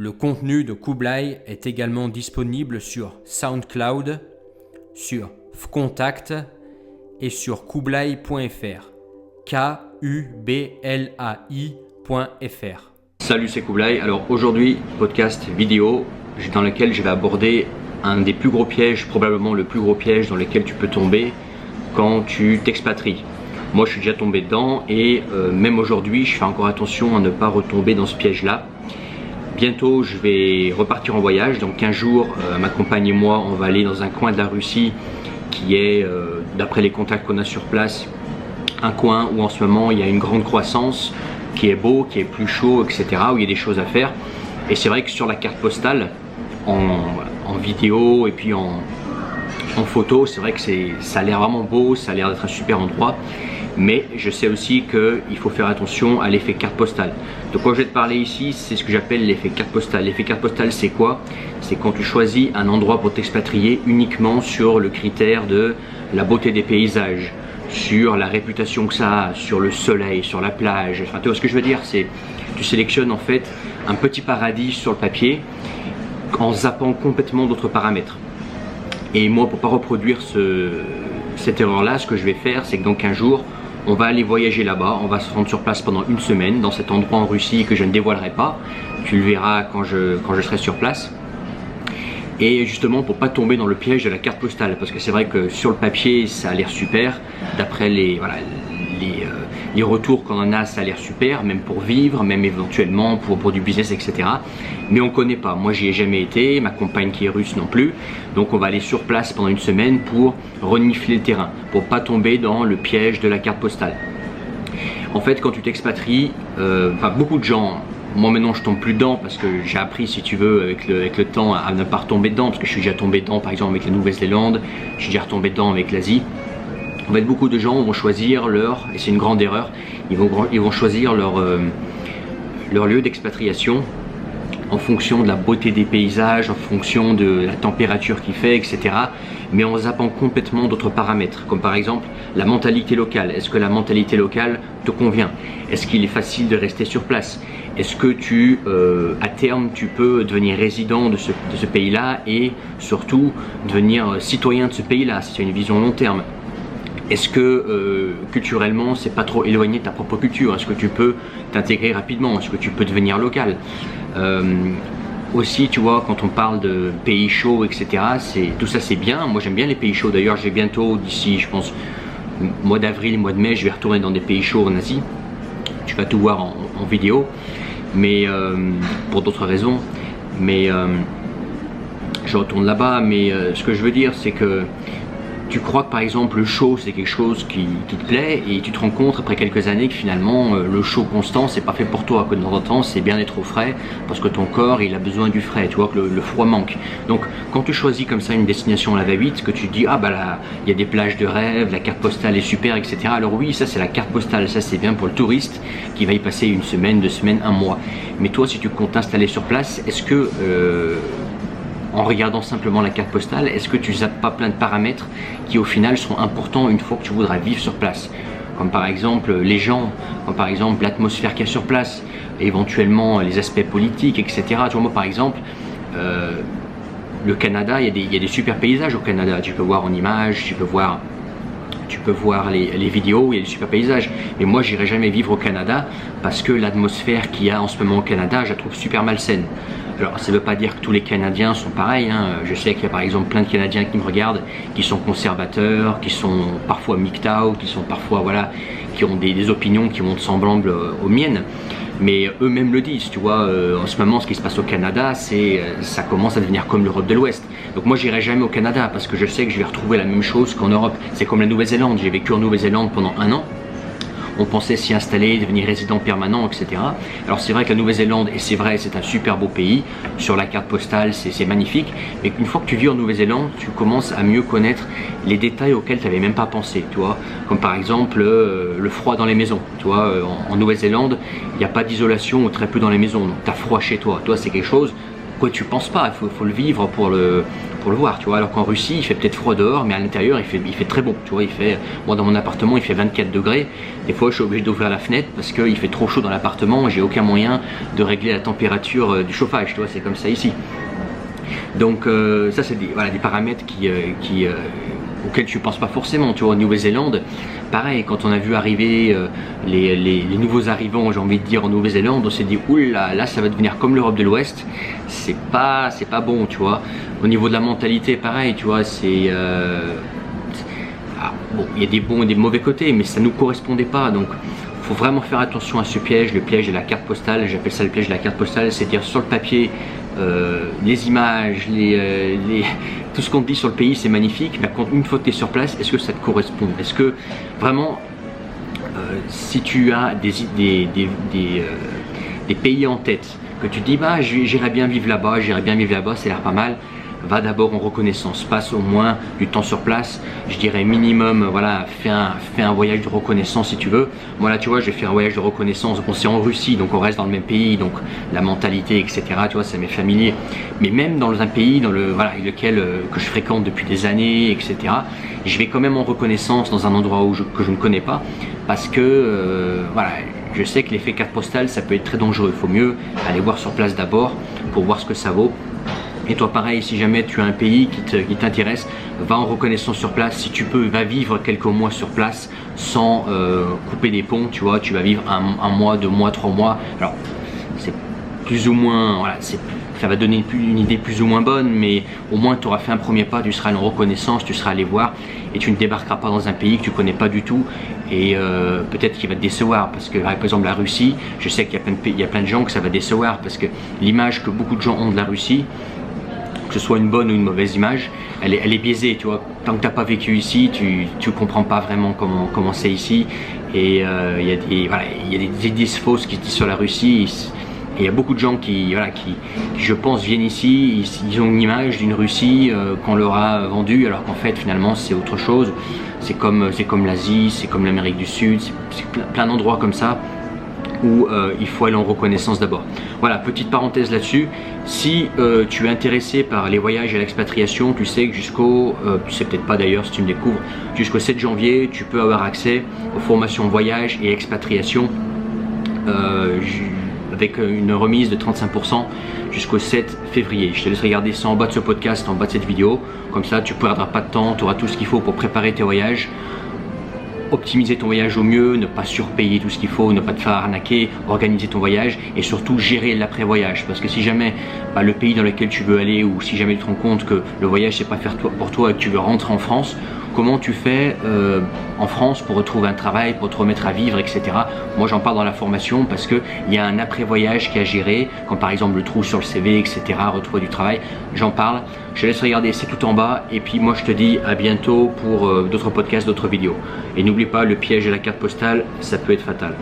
Le contenu de Kublai est également disponible sur SoundCloud, sur Fcontact et sur kublai.fr. Kublai.fr. Salut, c'est Kublai. Alors aujourd'hui, podcast vidéo dans lequel je vais aborder un des plus gros pièges, probablement le plus gros piège dans lequel tu peux tomber quand tu t'expatries. Moi je suis déjà tombé dedans et même aujourd'hui je fais encore attention à ne pas retomber dans ce piège là. Bientôt je vais repartir en voyage, donc 15 jours, ma compagne et moi on va aller dans un coin de la Russie qui est, d'après les contacts qu'on a sur place, un coin où en ce moment il y a une grande croissance, qui est beau, qui est plus chaud, etc., où il y a des choses à faire. Et c'est vrai que sur la carte postale, en vidéo et puis en photo, c'est vrai que ça a l'air vraiment beau, ça a l'air d'être un super endroit. Mais je sais aussi qu'il faut faire attention à l'effet carte postale. Donc quand je vais te parler ici, c'est ce que j'appelle l'effet carte postale. L'effet carte postale, c'est quoi? C'est quand tu choisis un endroit pour t'expatrier uniquement sur le critère de la beauté des paysages, sur la réputation que ça a, sur le soleil, sur la plage. Enfin, tu vois ce que je veux dire, c'est tu sélectionnes en fait un petit paradis sur le papier en zappant complètement d'autres paramètres. Et moi, pour ne pas reproduire cette erreur-là, ce que je vais faire, c'est que dans 15 jours, on va aller voyager là-bas, on va se rendre sur place pendant une semaine dans cet endroit en Russie que je ne dévoilerai pas. Tu le verras quand je serai sur place. Et justement pour pas tomber dans le piège de la carte postale, parce que c'est vrai que sur le papier ça a l'air super, d'après les retours qu'on en a, ça a l'air super, même pour vivre, même éventuellement pour du business, etc. Mais on connaît pas, moi j'y ai jamais été, ma compagne qui est russe non plus, donc on va aller sur place pendant une semaine pour renifler le terrain, pour pas tomber dans le piège de la carte postale. En fait quand tu t'expatries, beaucoup de gens, moi maintenant je tombe plus dedans parce que j'ai appris, si tu veux, avec le temps à ne pas retomber dedans, parce que je suis déjà tombé dedans par exemple avec la Nouvelle-Zélande, je suis déjà retombé dedans avec l'Asie. En fait beaucoup de gens vont choisir et c'est une grande erreur, ils vont choisir leur lieu d'expatriation en fonction de la beauté des paysages, en fonction de la température qu'il fait, etc. Mais en zappant complètement d'autres paramètres, comme par exemple la mentalité locale. Est-ce que la mentalité locale te convient? Est-ce qu'il est facile de rester sur place? Est-ce que à terme, tu peux devenir résident de ce pays-là et surtout devenir citoyen de ce pays-là, si tu as une vision long terme? Est-ce que culturellement, c'est pas trop éloigné de ta propre culture? Est-ce que tu peux t'intégrer rapidement? Est-ce que tu peux devenir local? Aussi, tu vois, quand on parle de pays chauds, etc., tout ça c'est bien. Moi j'aime bien les pays chauds. D'ailleurs, j'ai bientôt, d'ici, je pense, mois d'avril, mois de mai, je vais retourner dans des pays chauds en Asie. Tu vas tout voir en vidéo, mais pour d'autres raisons. Mais je retourne là-bas. Mais ce que je veux dire, c'est que tu crois que par exemple le chaud c'est quelque chose qui te plaît et tu te rends compte après quelques années que finalement le chaud constant c'est pas fait pour toi, que de temps en temps c'est bien d'être au frais parce que ton corps il a besoin du frais, tu vois que le froid manque. Donc quand tu choisis comme ça une destination à la va-vite, que tu te dis ah bah là il y a des plages de rêve, la carte postale est super, etc. Alors oui, ça c'est la carte postale, ça c'est bien pour le touriste qui va y passer une semaine, 2 semaines, un mois. Mais toi si tu comptes t'installer sur place, est-ce que en regardant simplement la carte postale, est-ce que tu zappes pas plein de paramètres qui au final seront importants une fois que tu voudras vivre sur place? Comme par exemple les gens, comme par exemple l'atmosphère qu'il y a sur place, éventuellement les aspects politiques, etc. Tu vois, moi par exemple, le Canada, il y a des super paysages au Canada, tu peux voir en images, tu peux voir les vidéos, il y a des super paysages. Mais moi j'irai jamais vivre au Canada parce que l'atmosphère qu'il y a en ce moment au Canada, je la trouve super malsaine. Alors ça ne veut pas dire que tous les Canadiens sont pareils, hein. Je sais qu'il y a par exemple plein de Canadiens qui me regardent, qui sont conservateurs, qui sont parfois MGTOW, qui sont parfois qui ont des opinions qui vont semblables aux miennes. Mais eux-mêmes le disent, tu vois, en ce moment ce qui se passe au Canada, ça commence à devenir comme l'Europe de l'Ouest. Donc moi j'irai jamais au Canada parce que je sais que je vais retrouver la même chose qu'en Europe. C'est comme la Nouvelle-Zélande, j'ai vécu en Nouvelle-Zélande pendant 1 an. On pensait s'y installer, devenir résident permanent, etc. Alors c'est vrai que la Nouvelle-Zélande, et c'est vrai, c'est un super beau pays, sur la carte postale c'est magnifique, mais une fois que tu vis en Nouvelle-Zélande, tu commences à mieux connaître les détails auxquels tu n'avais même pas pensé, tu vois, comme par exemple le froid dans les maisons, tu vois, en Nouvelle-Zélande, il n'y a pas d'isolation ou très peu dans les maisons, donc tu as froid chez toi, toi c'est quelque chose quoi tu penses pas, il faut le vivre pour pour le voir, tu vois. Alors qu'en Russie, il fait peut-être froid dehors, mais à l'intérieur, il fait très bon, tu vois. Moi, dans mon appartement, il fait 24 degrés. Des fois, je suis obligé d'ouvrir la fenêtre parce qu'il fait trop chaud dans l'appartement et j'ai aucun moyen de régler la température du chauffage, tu vois. C'est comme ça ici. Donc, ça, c'est des paramètres auxquels tu ne penses pas forcément, tu vois. En Nouvelle-Zélande, pareil, quand on a vu arriver les nouveaux arrivants, j'ai envie de dire, en Nouvelle-Zélande, on s'est dit, oula, là ça va devenir comme l'Europe de l'Ouest, c'est pas bon, tu vois. Au niveau de la mentalité, pareil, tu vois, bon, il y a des bons et des mauvais côtés, mais ça nous correspondait pas, donc faut vraiment faire attention à ce piège, le piège de la carte postale. J'appelle ça le piège de la carte postale, c'est-à-dire sur le papier, les images, tout ce qu'on te dit sur le pays c'est magnifique, mais une fois que tu es sur place, est-ce que ça te correspond? Est-ce que vraiment, si tu as des pays en tête, que tu te dis bah j'irais bien vivre là-bas, ça a l'air pas mal, va d'abord en reconnaissance, passe au moins du temps sur place, je dirais minimum, voilà, fais un voyage de reconnaissance si tu veux. Moi là, tu vois, j'ai fait un voyage de reconnaissance, bon c'est en Russie, donc on reste dans le même pays, donc la mentalité, etc., tu vois, ça m'est familier, mais même dans un pays lequel que je fréquente depuis des années, etc., je vais quand même en reconnaissance dans un endroit que je ne connais pas, parce que, voilà, je sais que l'effet carte postale, ça peut être très dangereux, il faut mieux aller voir sur place d'abord, pour voir ce que ça vaut. Et toi pareil, si jamais tu as un pays qui t'intéresse, va en reconnaissance sur place. Si tu peux, va vivre quelques mois sur place sans couper des ponts, tu vois. Tu vas vivre un mois, 2 mois, 3 mois. Alors, c'est plus ou moins, voilà, ça va donner une idée plus ou moins bonne, mais au moins tu auras fait un premier pas, tu seras en reconnaissance, tu seras allé voir et tu ne débarqueras pas dans un pays que tu connais pas du tout et peut-être qu'il va te décevoir parce que par exemple la Russie, je sais qu'il y a plein de gens que ça va décevoir parce que l'image que beaucoup de gens ont de la Russie, que ce soit une bonne ou une mauvaise image, elle est biaisée, tu vois. Tant que tu n'as pas vécu ici, tu comprends pas vraiment comment c'est ici. Et il y a des idées fausses qui se disent sur la Russie. Et il y a beaucoup de gens qui je pense, viennent ici, ils ont une image d'une Russie qu'on leur a vendue, alors qu'en fait, finalement, c'est autre chose. C'est comme l'Asie, c'est comme l'Amérique du Sud, c'est plein d'endroits comme ça où il faut aller en reconnaissance d'abord. Voilà, petite parenthèse là-dessus. Si tu es intéressé par les voyages et l'expatriation, tu sais que tu sais peut-être pas d'ailleurs si tu me découvres, jusqu'au 7 janvier, tu peux avoir accès aux formations voyage et expatriation avec une remise de 35% jusqu'au 7 février. Je te laisse regarder ça en bas de ce podcast, en bas de cette vidéo. Comme ça, tu ne perdras pas de temps, tu auras tout ce qu'il faut pour préparer tes voyages. Optimiser ton voyage au mieux, ne pas surpayer tout ce qu'il faut, ne pas te faire arnaquer, organiser ton voyage et surtout gérer l'après-voyage. Parce que si jamais le pays dans lequel tu veux aller ou si jamais tu te rends compte que le voyage c'est pas faire pour toi et que tu veux rentrer en France, comment tu fais en France pour retrouver un travail, pour te remettre à vivre, etc. Moi j'en parle dans la formation parce qu'il y a un après-voyage qui est à gérer, quand par exemple le trou sur le CV, etc., retrouver du travail, j'en parle. Je te laisse regarder, c'est tout en bas et puis moi je te dis à bientôt pour d'autres podcasts, d'autres vidéos. Et n'oublie pas, le piège de la carte postale, ça peut être fatal.